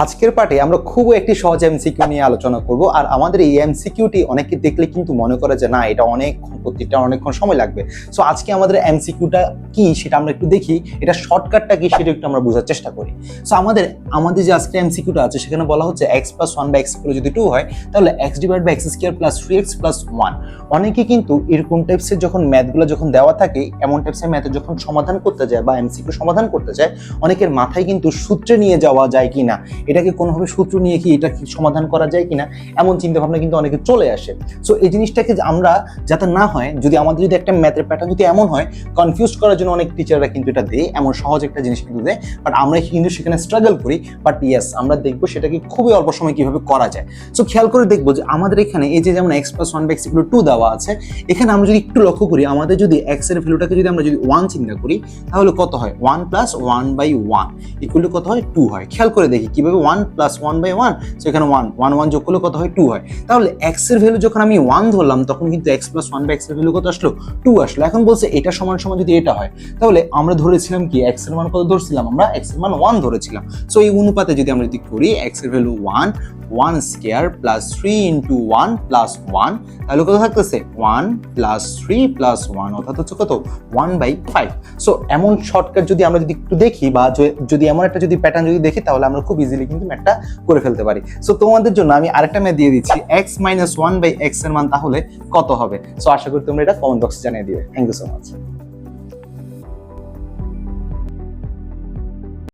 আজকের পার্টে আমরা খুব একটি সহজ এমসিকিউ নিয়ে আলোচনা করব। আর আমাদের এই এমসিকিউটি অনেকে দেখলে কিন্তু মনে করে যে না, এটা অনেকক্ষণ সময় লাগবে। সো আজকে আমাদের এমসিকিউটা কি সেটা আমরা একটু দেখি, এটা শর্টকাটটা কি সেটা একটু আমরা বোঝার চেষ্টা করি। সো আমাদের যে আজকে এমসিকিউটা আছে সেখানে বলা হচ্ছে x + 1 / x যদি 2 হয় তাহলে x / x² + 3x + 1। অনেকে কিন্তু এরকম টাইপসের যখন ম্যাথগুলো যখন দেওয়া থাকে, এমন টাইপসের ম্যাথের যখন সমাধান করতে যায় বা এমসিকিউ সমাধান করতে যায়, অনেকের মাথায় কিন্তু সূত্রে নিয়ে যাওয়া যায় কিনা, এটাকে কোনোভাবে সূত্র নিয়ে কি এটা কি সমাধান করা যায় কিনা, এমন চিন্তা ভাবনা কিন্তু অনেকে চলে আসে। সো এই জিনিসটাকে আমরা যাতে না হয়, যদি আমাদের যদি একটা ম্যাথের প্যাটার্ন যদি এমন হয়, কনফিউজ করার জন্য অনেক টিচাররা কিন্তু এটা দেয়, এমন সহজ একটা জিনিস কিন্তু দেয়, বাট আমরা কিন্তু সেখানে স্ট্রাগল করি। বাট ইয়েস, আমরা দেখবো সেটাকে খুবই অল্প সময় কিভাবে করা যায়। সো খেয়াল করে দেখবো যে আমাদের এখানে এই যে যেমন x + 1 / x = 2 দেওয়া আছে, এখানে আমরা যদি একটু লক্ষ্য করি, আমাদের যদি x এর ভ্যালুটাকে যদি আমরা যদি 1 চিন্তা করি তাহলে কত হয়, 1 + 1/1 = কত হয়, 2 হয়। খেয়াল করে দেখি কিভাবে 1 + 1/1, সেখানে 1 যোগ করলে কত হয়, 2 হয়। তাহলে x এর ভ্যালু যখন আমি 1 ধরলাম তখন কিন্তু x + 1 / x এর ভ্যালু কত আসলো, 2 আসলো। এখন বলছে এটা সমান যদি এটা হয়, তাহলে আমরা ধরেছিলাম কি x এর মান কত ধরছিলাম, আমরা x এর মান 1 ধরেছিলাম। সো এই অনুপাতে যদি আমরা যদি করি x এর ভ্যালু 1 1² + 3 × 1 + 1, তাহলে কত থাকতেছে 1 + 3 + 1, অর্থাৎ হচ্ছে কত, 1/5। সো এমন শর্টকাট যদি আমরা যদি একটু দেখি বা যদি এমন একটা যদি প্যাটার্ন যদি দেখি, তাহলে আমরা খুব ইজিলি কিন্তু ম্যাথটা করে ফেলতে পারি। সো তোমাদের জন্য আমি আরেকটা ম্যাথ দিয়ে দিচ্ছি, x - 1/x এর মান তাহলে কত হবে। সো আশা করি তোমরা এটা কমেন্ট বক্সে জানিয়ে দিবে। Thank you so much.